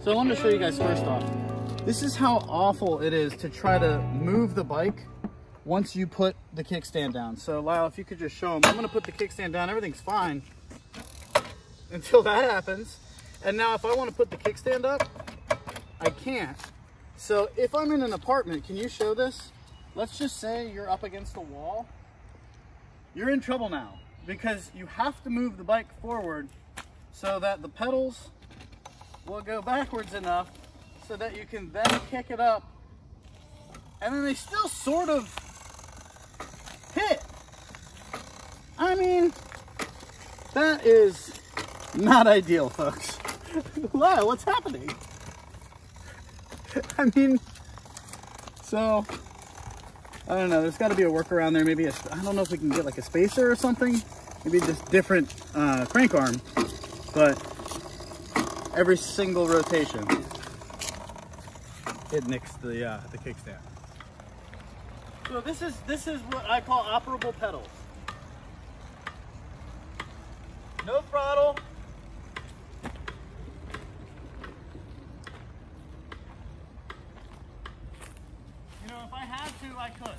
So I wanted to show you guys first off, this is how awful it is to try to move the bike once you put the kickstand down. So Lyle, if you could just show them, I'm gonna put the kickstand down, everything's fine until that happens. And now if I wanna put the kickstand up, I can't. So if I'm in an apartment, can you show this? Let's just say you're up against a wall. You're in trouble now because you have to move the bike forward so that the pedals will go backwards enough so that you can then kick it up, and then they still sort of hit. I mean, that is not ideal, folks. Wow, what's happening? I mean, so I don't know, there's got to be a workaround there. Maybe I don't know if we can get like a spacer or something, maybe just different crank arm, but every single rotation it nicks the kickstand. So this is what I call operable pedals. No throttle. You know, if I had to, I could.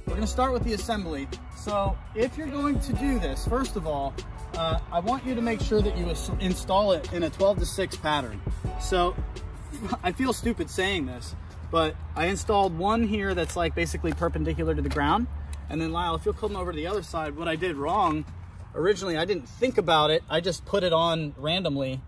We're going to start with the assembly. So if you're going to do this, first of all, I want you to make sure that you install it in a 12-to-6 pattern. So I feel stupid saying this, but I installed one here that's like basically perpendicular to the ground. And then Lyle, if you'll come over to the other side, what I did wrong, originally I didn't think about it. I just put it on randomly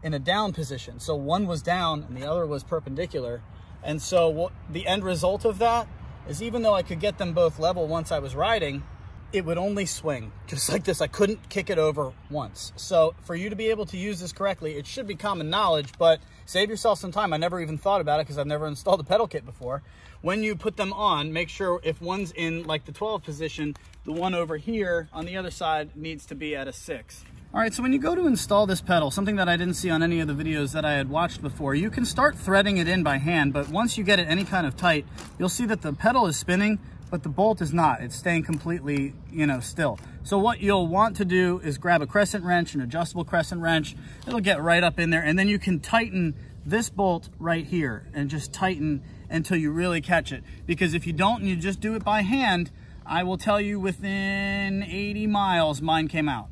in a down position. So one was down and the other was perpendicular. And so the end result of that is, even though I could get them both level once I was riding, it would only swing just like this. I couldn't kick it over once. So for you to be able to use this correctly, it should be common knowledge, but save yourself some time. I never even thought about it because I've never installed a pedal kit before. When you put them on, make sure if one's in like the 12 position, the one over here on the other side needs to be at a 6. All right, so when you go to install this pedal, something that I didn't see on any of the videos that I had watched before, you can start threading it in by hand, but once you get it any kind of tight, you'll see that the pedal is spinning, but the bolt is not. It's staying completely, you know, still. So what you'll want to do is grab a crescent wrench, an adjustable crescent wrench. It'll get right up in there, and then you can tighten this bolt right here and just tighten until you really catch it. Because if you don't and you just do it by hand, I will tell you within 80 miles, mine came out.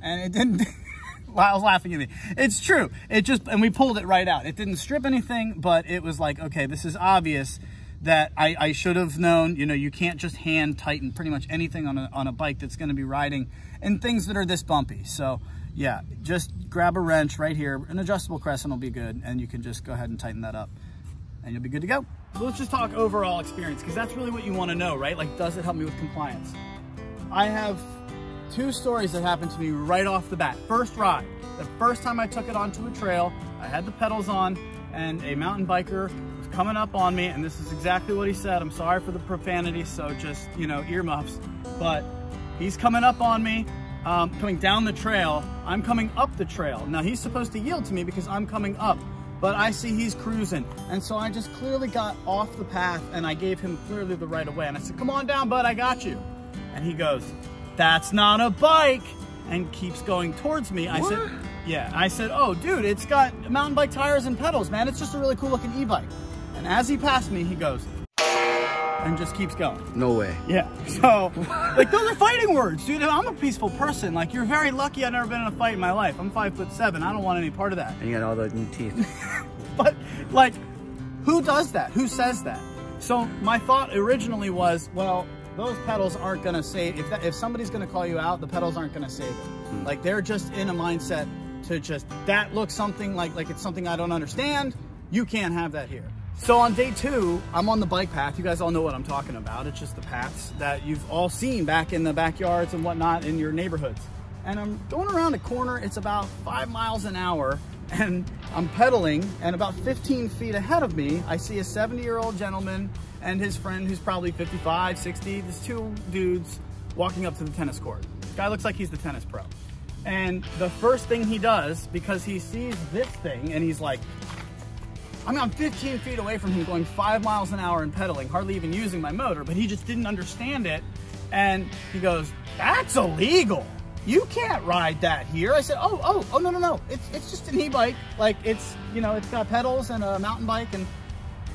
And it didn't. Lyle's laughing at me. It's true. It just, and we pulled it right out. It didn't strip anything, but it was like, okay, this is obvious that I should have known. You know, you can't just hand tighten pretty much anything on a bike that's going to be riding and things that are this bumpy. So yeah, just grab a wrench right here. An adjustable crescent will be good, and you can just go ahead and tighten that up and you'll be good to go. So let's just talk overall experience, because that's really what you want to know, right? Like, does it help me with compliance? I have 2 stories that happened to me right off the bat. First ride, the first time I took it onto a trail, I had the pedals on, and a mountain biker was coming up on me, and this is exactly what he said. I'm sorry for the profanity, so just, you know, earmuffs. But he's coming up on me, coming down the trail. I'm coming up the trail. Now, he's supposed to yield to me because I'm coming up, but I see he's cruising. And so I just clearly got off the path, and I gave him clearly the right of way. And I said, come on down, bud, I got you. And he goes, that's not a bike, and keeps going towards me. I said, yeah. I said, oh, dude, it's got mountain bike tires and pedals, man. It's just a really cool looking e-bike. And as he passed me, he goes, and just keeps going. No way. Yeah. So, like, those are fighting words, dude. I'm a peaceful person. Like, you're very lucky I've never been in a fight in my life. I'm 5'7". I don't want any part of that. And you got all those new teeth. But, like, who does that? Who says that? So my thought originally was, well, those pedals aren't gonna save, if somebody's gonna call you out, the pedals aren't gonna save it. Like, they're just in a mindset to just, that looks something like it's something I don't understand. You can't have that here. So on day 2, I'm on the bike path. You guys all know what I'm talking about. It's just the paths that you've all seen back in the backyards and whatnot in your neighborhoods. And I'm going around a corner. It's about 5 miles an hour, and I'm pedaling, and about 15 feet ahead of me, I see a 70-year-old gentleman and his friend who's probably 55, 60. There's 2 dudes walking up to the tennis court. This guy looks like he's the tennis pro. And the first thing he does, because he sees this thing, and he's like, I mean, I'm 15 feet away from him going 5 miles an hour and pedaling, hardly even using my motor, but he just didn't understand it. And he goes, that's illegal. you can't ride that here. I said, oh, no. It's just an e-bike. Like, it's, you know, it's got pedals and a mountain bike. And,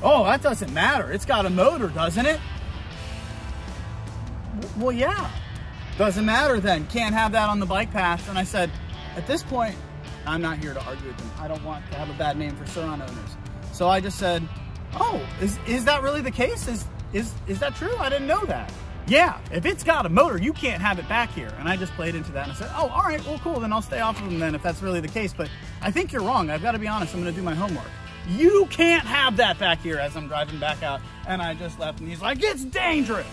oh, that doesn't matter. It's got a motor, doesn't it? Well, yeah. Doesn't matter then. Can't have that on the bike path. And I said, at this point, I'm not here to argue with them. I don't want to have a bad name for Sur Ron owners. So I just said, oh, is that really the case? Is that true? I didn't know that. Yeah, if it's got a motor, you can't have it back here. And I just played into that and I said, oh, all right, well, cool. Then I'll stay off of them then if that's really the case. But I think you're wrong. I've got to be honest. I'm going to do my homework. You can't have that back here as I'm driving back out. And I just left and he's like, it's dangerous.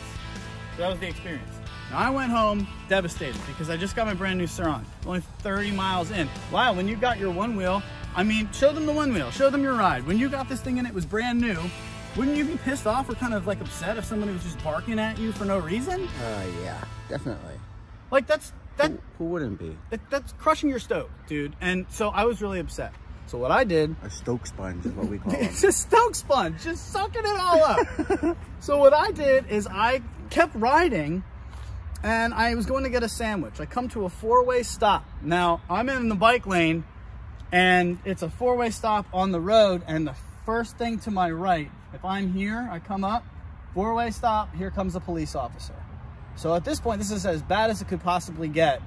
So that was the experience. Now I went home devastated because I just got my brand new Sur Ron. Only 30 miles in. Wow, when you got your one wheel, I mean, show them the one wheel, show them your ride. When you got this thing and it was brand new, wouldn't you be pissed off or kind of like upset if somebody was just barking at you for no reason? Yeah, definitely. Like Who wouldn't be? That's crushing your stoke, dude. And so I was really upset. So what I did... A stoke sponge is what we call it. It's a stoke sponge, just sucking it all up. So what I did is I kept riding and I was going to get a sandwich. I come to a four-way stop. Now, I'm in the bike lane and it's a four-way stop on the road, and the first thing to my right, if I'm here, I come up, four-way stop, here comes a police officer. So at this point, this is as bad as it could possibly get.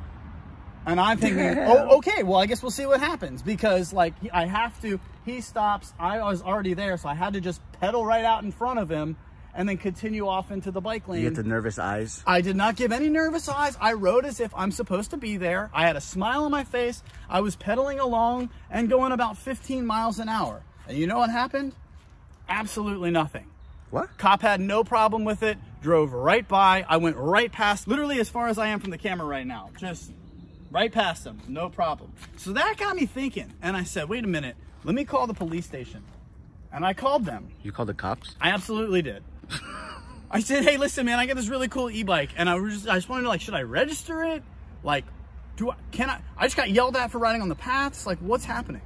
And I'm thinking, oh, okay, well, I guess we'll see what happens, because like I have to, he stops, I was already there, so I had to just pedal right out in front of him and then continue off into the bike lane. You get the nervous eyes? I did not give any nervous eyes. I rode as if I'm supposed to be there. I had a smile on my face. I was pedaling along and going about 15 miles an hour. And you know what happened? Absolutely nothing. What? Cop had no problem with it, drove right by. I went right past, literally as far as I am from the camera right now, just right past him, no problem. So that got me thinking, and I said, wait a minute, let me call the police station. And I called them. You called the cops? I absolutely did. I said, hey, listen, man, I got this really cool e-bike, and I just wanted to, like, should I register it? Like, I just got yelled at for riding on the paths. Like, what's happening?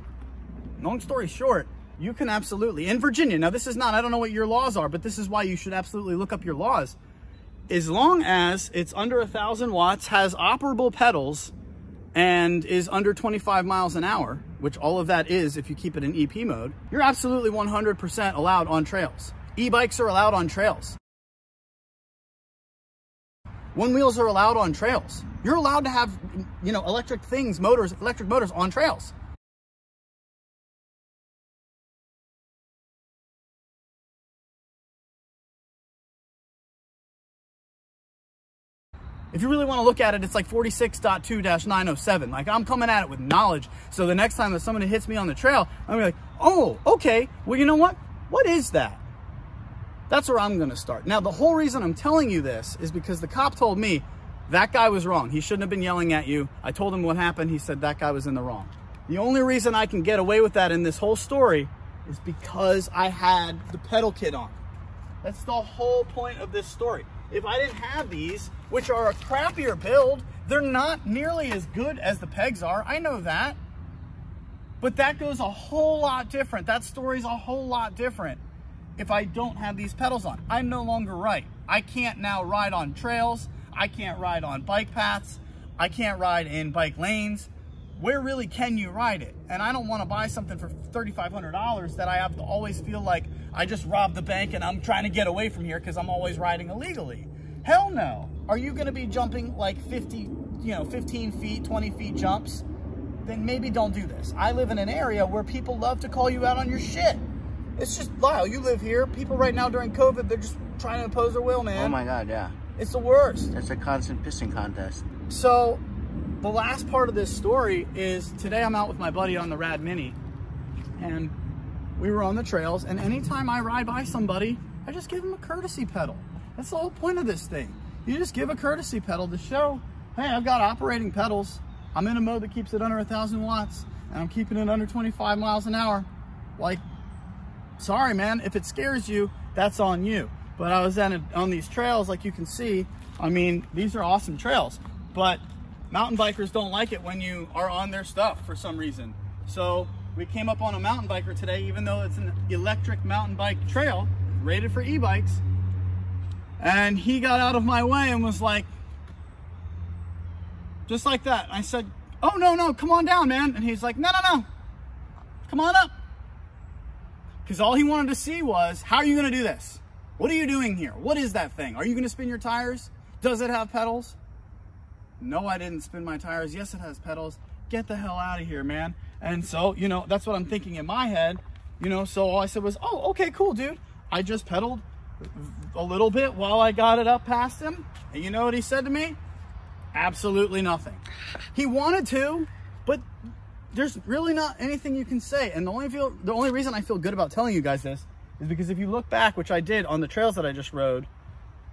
Long story short, you can absolutely, in Virginia, now this is not, I don't know what your laws are, but this is why you should absolutely look up your laws. As long as it's under 1,000 watts, has operable pedals, and is under 25 miles an hour, which all of that is if you keep it in EP mode, you're absolutely 100% allowed on trails. E-bikes are allowed on trails. One wheels are allowed on trails. You're allowed to have, you know, electric things, motors, electric motors on trails. If you really want to look at it, it's like 46.2-907. Like, I'm coming at it with knowledge. So the next time that somebody hits me on the trail, I'm gonna be like, oh, okay. Well, you know what? What is that? That's where I'm going to start. Now, the whole reason I'm telling you this is because the cop told me that guy was wrong. He shouldn't have been yelling at you. I told him what happened. He said that guy was in the wrong. The only reason I can get away with that in this whole story is because I had the pedal kit on. That's the whole point of this story. If I didn't have these, which are a crappier build, they're not nearly as good as the pegs are. I know that. But that goes a whole lot different. That story's a whole lot different. If I don't have these pedals on, I'm no longer right. I can't now ride on trails. I can't ride on bike paths. I can't ride in bike lanes. Where really can you ride it? And I don't want to buy something for $3,500 that I have to always feel like I just robbed the bank and I'm trying to get away from here because I'm always riding illegally. Hell no. Are you going to be jumping like 15 feet, 20 feet jumps? Then maybe don't do this. I live in an area where people love to call you out on your shit. It's just, Lyle, you live here. People right now during COVID, they're just trying to impose their will, man. Oh my God, yeah. It's the worst. It's a constant pissing contest. So the last part of this story is today I'm out with my buddy on the Rad Mini, and we were on the trails, and anytime I ride by somebody, I just give them a courtesy pedal. That's the whole point of this thing. You just give a courtesy pedal to show, hey, I've got operating pedals. I'm in a mode that keeps it under 1,000 watts, and I'm keeping it under 25 miles an hour. Like, sorry, man, if it scares you, that's on you. But I was on these trails, like you can see, I mean, these are awesome trails, but mountain bikers don't like it when you are on their stuff for some reason. So we came up on a mountain biker today, even though it's an electric mountain bike trail, rated for e-bikes, and he got out of my way and was like, just like that. I said, oh, no, come on down, man. And he's like, no, come on up. Because all he wanted to see was, how are you going to do this? What are you doing here? What is that thing? Are you going to spin your tires? Does it have pedals? No, I didn't spin my tires. Yes, it has pedals. Get the hell out of here, man. And so, you know, that's what I'm thinking in my head. You know, so all I said was, oh, okay, cool, dude. I just pedaled a little bit while I got it up past him. And you know what he said to me? Absolutely nothing. He wanted to, but there's really not anything you can say. And the only reason I feel good about telling you guys this is because if you look back, which I did on the trails that I just rode,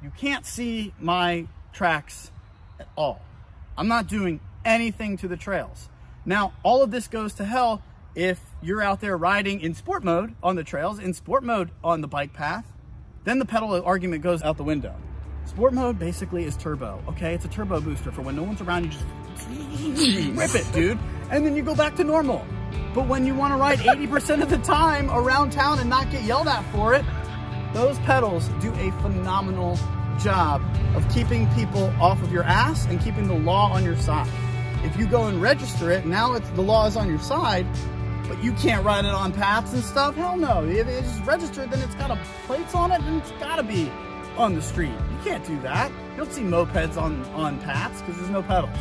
you can't see my tracks at all. I'm not doing anything to the trails. Now, all of this goes to hell if you're out there riding in sport mode on the trails, in sport mode on the bike path, then the pedal argument goes out the window. Sport mode basically is turbo, okay? It's a turbo booster for when no one's around, you just rip it, dude. And then you go back to normal. But when you want to ride 80% of the time around town and not get yelled at for it, those pedals do a phenomenal job of keeping people off of your ass and keeping the law on your side. If you go and register it, now the law is on your side, but you can't ride it on paths and stuff. Hell no. If it's registered, then it's got plates on it, and it's got to be on the street. You can't do that. You don't see mopeds on paths because there's no pedals,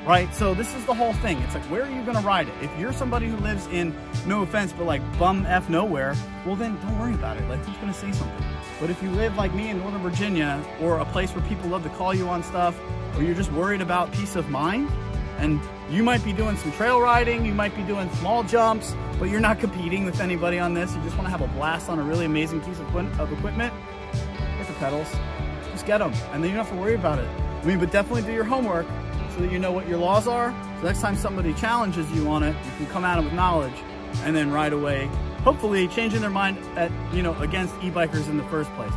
right? So this is the whole thing. It's like, where are you going to ride it? If you're somebody who lives in, no offense, but like bum F nowhere, well then don't worry about it. Like, who's going to say something? But if you live like me in Northern Virginia, or a place where people love to call you on stuff, or you're just worried about peace of mind, and you might be doing some trail riding, you might be doing small jumps, but you're not competing with anybody on this, you just want to have a blast on a really amazing piece of equipment, get the pedals, just get them, and then you don't have to worry about it. I mean, but definitely do your homework so that you know what your laws are, so next time somebody challenges you on it, you can come at them with knowledge, and then right away, hopefully changing their mind at, you know, against e-bikers in the first place.